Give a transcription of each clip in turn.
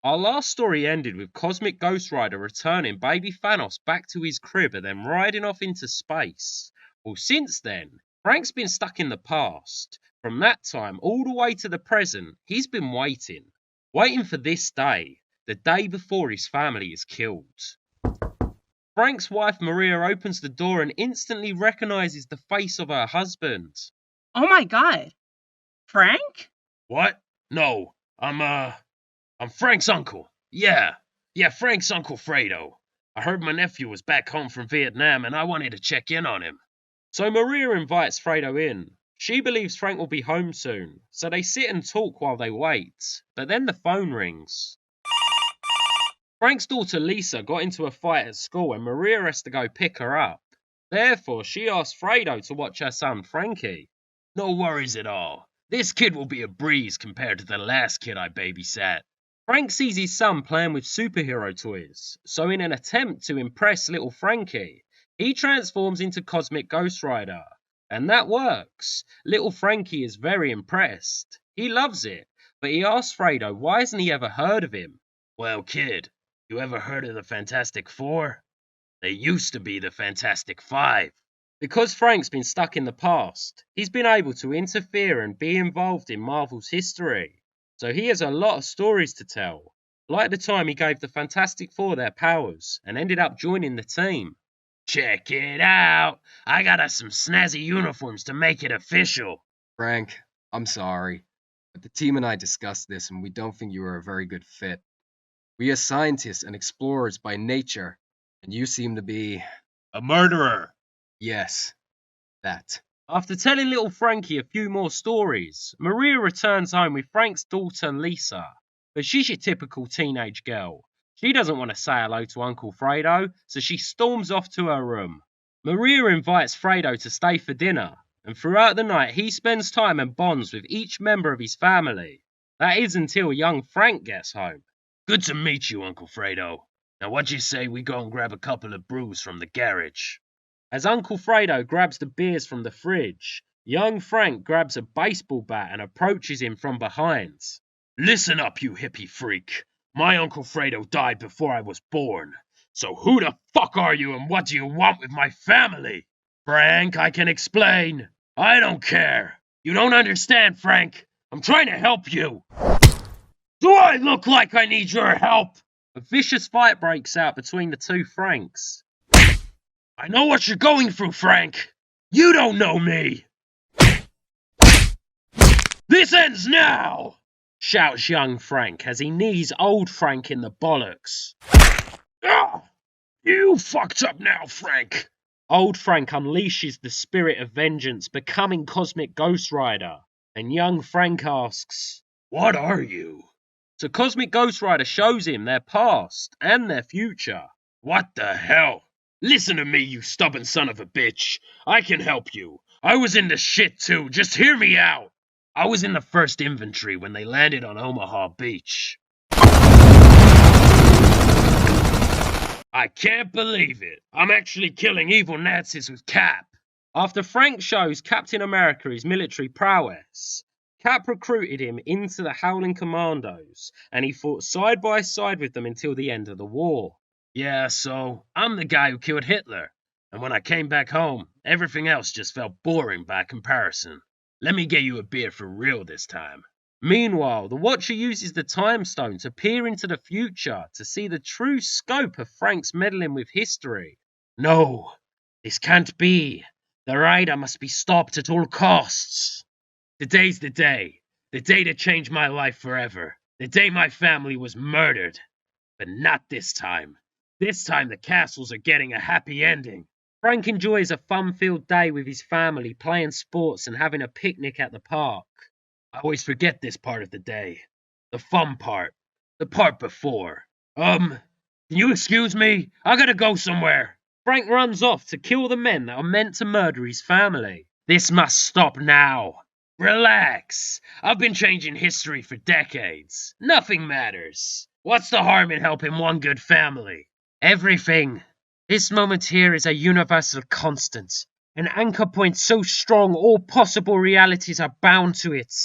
Our last story ended with Cosmic Ghost Rider returning baby Thanos back to his crib and then riding off into space. Well, since then, Frank's been stuck in the past. From that time all the way to the present, he's been waiting for this day, the day before his family is killed. Frank's wife Maria opens the door and instantly recognizes the face of her husband. Oh my god. Frank? What? No, I'm Frank's uncle. Yeah, Frank's Uncle Fredo. I heard my nephew was back home from Vietnam and I wanted to check in on him. So Maria invites Fredo in. She believes Frank will be home soon, so they sit and talk while they wait. But then the phone rings. Frank's daughter Lisa got into a fight at school and Maria has to go pick her up. Therefore, she asks Fredo to watch her son Frankie. No worries at all. This kid will be a breeze compared to the last kid I babysat. Frank sees his son playing with superhero toys, so in an attempt to impress little Frankie, he transforms into Cosmic Ghost Rider. And that works. Little Frankie is very impressed. He loves it, but he asks Fredo why hasn't he ever heard of him. Well, kid, you ever heard of the Fantastic Four? They used to be the Fantastic Five. Because Frank's been stuck in the past, he's been able to interfere and be involved in Marvel's history. So he has a lot of stories to tell, like the time he gave the Fantastic Four their powers and ended up joining the team. Check it out! I got us some snazzy uniforms to make it official. Frank, I'm sorry, but the team and I discussed this and we don't think you are a very good fit. We are scientists and explorers by nature, and you seem to be... A murderer. Yes, that. After telling little Frankie a few more stories, Maria returns home with Frank's daughter Lisa. But she's your typical teenage girl. She doesn't want to say hello to Uncle Fredo, so she storms off to her room. Maria invites Fredo to stay for dinner, and throughout the night he spends time and bonds with each member of his family. That is until young Frank gets home. Good to meet you, Uncle Fredo. Now what you say we go and grab a couple of brews from the garage? As Uncle Fredo grabs the beers from the fridge, young Frank grabs a baseball bat and approaches him from behind. Listen up, you hippie freak. My Uncle Fredo died before I was born. So who the fuck are you and what do you want with my family? Frank, I can explain. I don't care. You don't understand, Frank. I'm trying to help you. Do I look like I need your help? A vicious fight breaks out between the two Franks. I know what you're going through, Frank. You don't know me. This ends now, shouts young Frank as he knees old Frank in the bollocks. Ah, you fucked up now, Frank. Old Frank unleashes the spirit of vengeance, becoming Cosmic Ghost Rider. And young Frank asks, what are you? So Cosmic Ghost Rider shows him their past and their future. What the hell? Listen to me, you stubborn son of a bitch. I can help you. I was in the shit too, just hear me out. I was in the 1st Infantry when they landed on Omaha Beach. I can't believe it. I'm actually killing evil Nazis with Cap. After Frank shows Captain America his military prowess, Cap recruited him into the Howling Commandos, and he fought side by side with them until the end of the war. Yeah, so I'm the guy who killed Hitler, and when I came back home, everything else just felt boring by comparison. Let me get you a beer for real this time. Meanwhile, the Watcher uses the Time Stone to peer into the future to see the true scope of Frank's meddling with history. No, this can't be. The Rider must be stopped at all costs. Today's the day that changed my life forever. The day my family was murdered. But not this time. This time the castles are getting a happy ending. Frank enjoys a fun-filled day with his family, playing sports and having a picnic at the park. I always forget this part of the day. The fun part. The part before. Can you excuse me? I gotta go somewhere. Frank runs off to kill the men that are meant to murder his family. This must stop now. Relax. I've been changing history for decades. Nothing matters. What's the harm in helping one good family? Everything. This moment here is a universal constant. An anchor point so strong all possible realities are bound to it.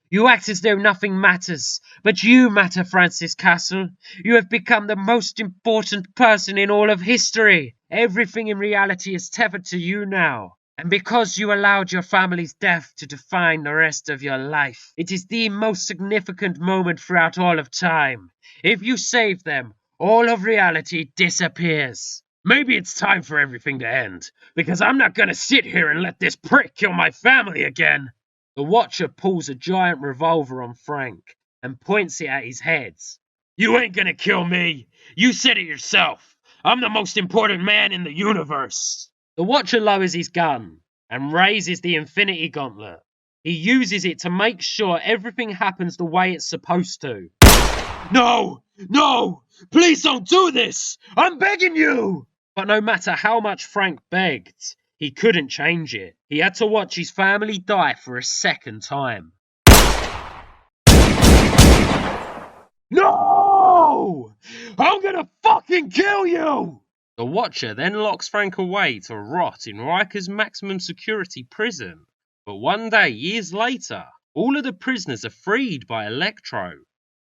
You act as though nothing matters, but you matter, Francis Castle. You have become the most important person in all of history. Everything in reality is tethered to you now. And because you allowed your family's death to define the rest of your life, it is the most significant moment throughout all of time. If you save them, all of reality disappears. Maybe it's time for everything to end, because I'm not gonna sit here and let this prick kill my family again. The Watcher pulls a giant revolver on Frank and points it at his head. You ain't gonna kill me. You said it yourself. I'm the most important man in the universe. The Watcher lowers his gun and raises the Infinity Gauntlet. He uses it to make sure everything happens the way it's supposed to. No! No! Please don't do this! I'm begging you! But no matter how much Frank begged, he couldn't change it. He had to watch his family die for a second time. No! I'm gonna fucking kill you! The Watcher then locks Frank away to rot in Riker's maximum security prison. But one day, years later, all of the prisoners are freed by Electro.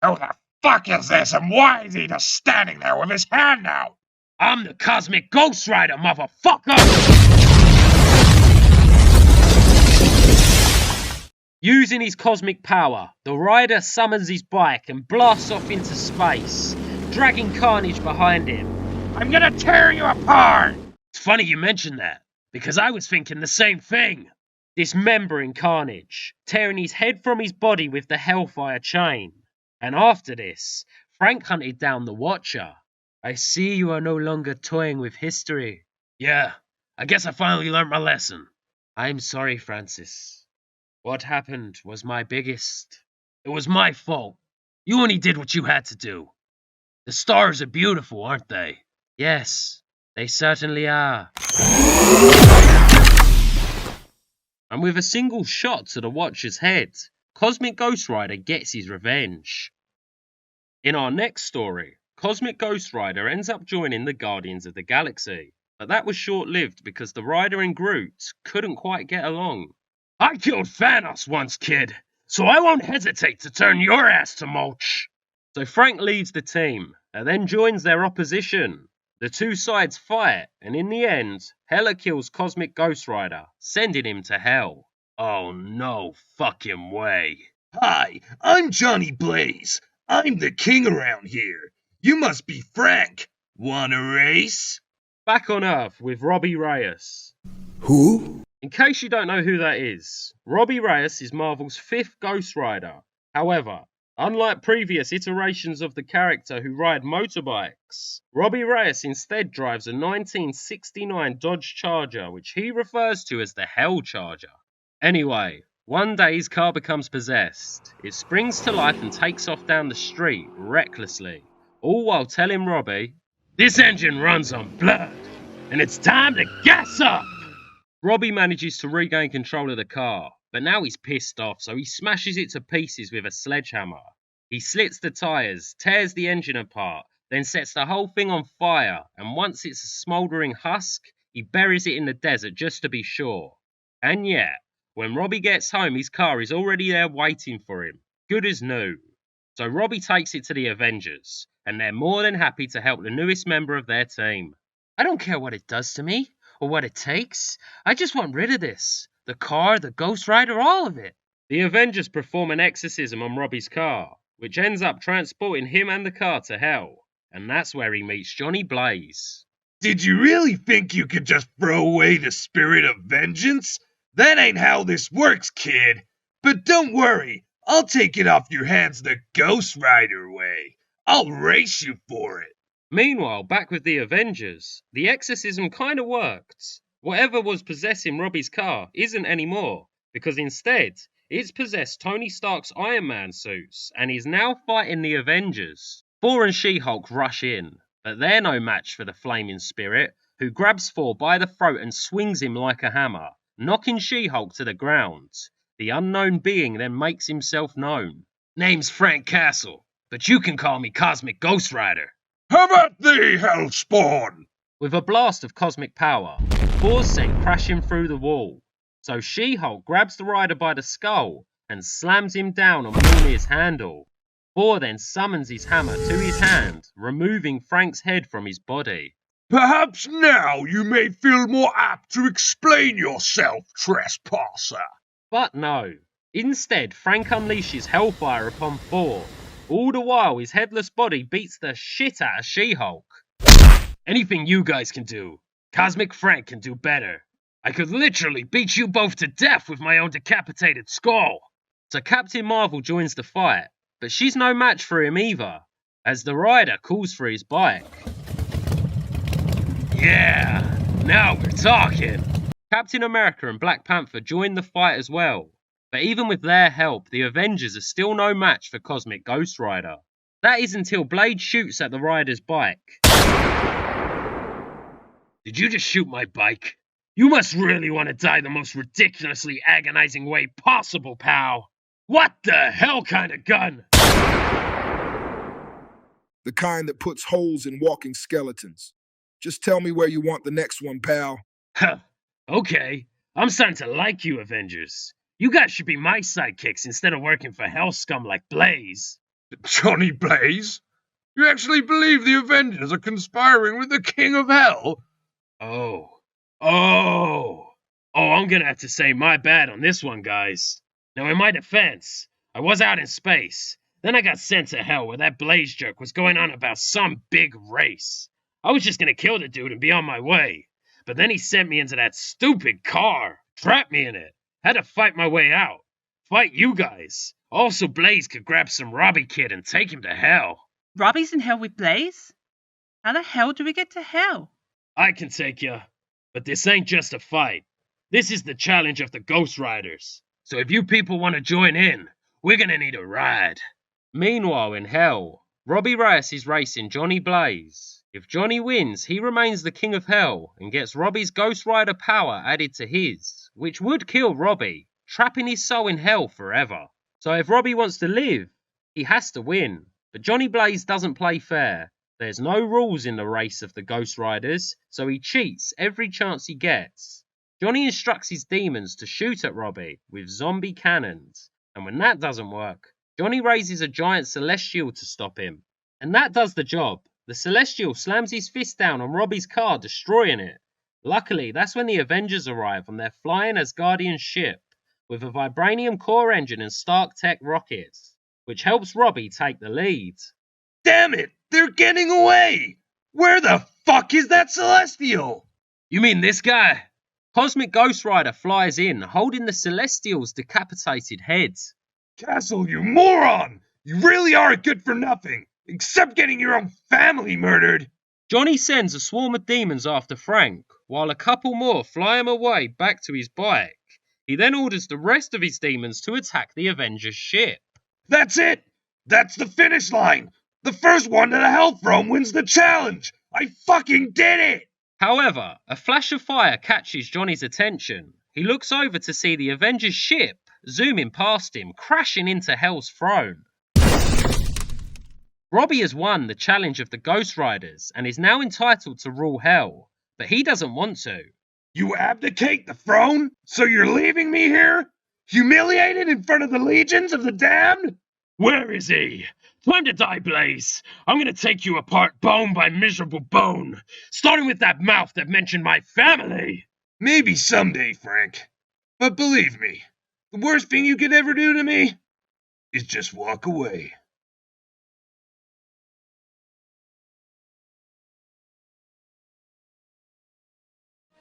Who the fuck is this, and why is he just standing there with his hand out? I'm the Cosmic Ghost Rider, motherfucker! Using his cosmic power, the Rider summons his bike and blasts off into space, dragging Carnage behind him. I'm gonna tear you apart! It's funny you mention that, because I was thinking the same thing. Dismembering Carnage, tearing his head from his body with the Hellfire chain. And after this, Frank hunted down the Watcher. I see you are no longer toying with history. Yeah, I guess I finally learned my lesson. I'm sorry, Francis. What happened was my biggest. It was my fault. You only did what you had to do. The stars are beautiful, aren't they? Yes, they certainly are. And with a single shot to the Watcher's head, Cosmic Ghost Rider gets his revenge. In our next story, Cosmic Ghost Rider ends up joining the Guardians of the Galaxy, but that was short-lived because the Rider and Groot couldn't quite get along. I killed Thanos once, kid, so I won't hesitate to turn your ass to mulch. So Frank leaves the team, and then joins their opposition. The two sides fight, and in the end, Hela kills Cosmic Ghost Rider, sending him to hell. Oh, no fucking way. Hi, I'm Johnny Blaze. I'm the king around here. You must be Frank. Want a race? Back on Earth with Robbie Reyes. Who? In case you don't know who that is, Robbie Reyes is Marvel's 5th Ghost Rider. However, unlike previous iterations of the character who ride motorbikes, Robbie Reyes instead drives a 1969 Dodge Charger, which he refers to as the Hell Charger. Anyway, one day his car becomes possessed. It springs to life and takes off down the street recklessly, all while telling Robbie, "This engine runs on blood, and it's time to gas up!" Robbie manages to regain control of the car, but now he's pissed off, so he smashes it to pieces with a sledgehammer. He slits the tyres, tears the engine apart, then sets the whole thing on fire, and once it's a smouldering husk, he buries it in the desert just to be sure. And yet, when Robbie gets home, his car is already there waiting for him, good as new. So Robbie takes it to the Avengers, and they're more than happy to help the newest member of their team. I don't care what it does to me, or what it takes. I just want rid of this. The car, the Ghost Rider, all of it. The Avengers perform an exorcism on Robbie's car, which ends up transporting him and the car to hell. And that's where he meets Johnny Blaze. Did you really think you could just throw away the spirit of vengeance? That ain't how this works, kid. But don't worry, I'll take it off your hands the Ghost Rider way. I'll race you for it. Meanwhile, back with the Avengers, the exorcism kinda worked. Whatever was possessing Robbie's car isn't anymore, because instead, it's possessed Tony Stark's Iron Man suits, and he's now fighting the Avengers. Thor and She-Hulk rush in, but they're no match for the Flaming Spirit, who grabs Thor by the throat and swings him like a hammer, knocking She-Hulk to the ground. The unknown being then makes himself known. Name's Frank Castle, but you can call me Cosmic Ghost Rider. How about thee, Hellspawn? With a blast of cosmic power, Thor's sent crashing through the wall. So She-Hulk grabs the Rider by the skull and slams him down on Mjolnir's handle. Thor then summons his hammer to his hand, removing Frank's head from his body. Perhaps now you may feel more apt to explain yourself, trespasser. But no. Instead, Frank unleashes Hellfire upon Thor. All the while, his headless body beats the shit out of She-Hulk. Anything you guys can do, Cosmic Frank can do better. I could literally beat you both to death with my own decapitated skull. So Captain Marvel joins the fight, but she's no match for him either, as the rider calls for his bike. Yeah, now we're talking. Captain America and Black Panther join the fight as well, but even with their help, the Avengers are still no match for Cosmic Ghost Rider. That is until Blade shoots at the rider's bike. Did you just shoot my bike? You must really want to die the most ridiculously agonizing way possible, pal. What the hell kind of gun? The kind that puts holes in walking skeletons. Just tell me where you want the next one, pal. Huh. Okay. I'm starting to like you, Avengers. You guys should be my sidekicks instead of working for hell scum like Blaze. Johnny Blaze? You actually believe the Avengers are conspiring with the King of Hell? Oh, I'm gonna have to say my bad on this one, guys. Now, in my defense, I was out in space. Then I got sent to hell where that Blaze jerk was going on about some big race. I was just gonna kill the dude and be on my way. But then he sent me into that stupid car, trapped me in it. Had to fight my way out. Fight you guys. Also, Blaze could grab some Robbie kid and take him to hell. Robbie's in hell with Blaze? How the hell do we get to hell? I can take ya. But this ain't just a fight. This is the challenge of the Ghost Riders. So if you people want to join in, we're gonna need a ride. Meanwhile, in hell, Robbie Reyes is racing Johnny Blaze. If Johnny wins, he remains the King of Hell and gets Robbie's Ghost Rider power added to his, which would kill Robbie, trapping his soul in hell forever. So if Robbie wants to live, he has to win. But Johnny Blaze doesn't play fair. There's no rules in the race of the Ghost Riders, so he cheats every chance he gets. Johnny instructs his demons to shoot at Robbie with zombie cannons, and when that doesn't work, Johnny raises a giant celestial to stop him. And that does the job. The celestial slams his fist down on Robbie's car, destroying it. Luckily, that's when the Avengers arrive on their flying Asgardian ship, with a vibranium core engine and Stark Tech rockets, which helps Robbie take the lead. Damn it! They're getting away! Where the fuck is that Celestial? You mean this guy? Cosmic Ghost Rider flies in, holding the Celestial's decapitated head. Castle, you moron! You really are good for nothing, except getting your own family murdered! Johnny sends a swarm of demons after Frank, while a couple more fly him away back to his bike. He then orders the rest of his demons to attack the Avengers ship. That's it! That's the finish line! The first one to the Hellthrone wins the challenge! I fucking did it! However, a flash of fire catches Johnny's attention. He looks over to see the Avengers ship zooming past him, crashing into Hell's throne. Robbie has won the challenge of the Ghost Riders and is now entitled to rule Hell, but he doesn't want to. You abdicate the throne? So you're leaving me here? Humiliated in front of the legions of the damned? Where is he? Time to die, Blaze. I'm gonna take you apart bone by miserable bone, starting with that mouth that mentioned my family. Maybe someday, Frank. But believe me, the worst thing you could ever do to me is just walk away.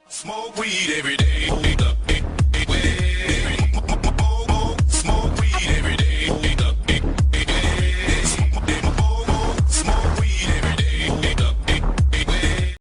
Smoke weed every day. Hold up.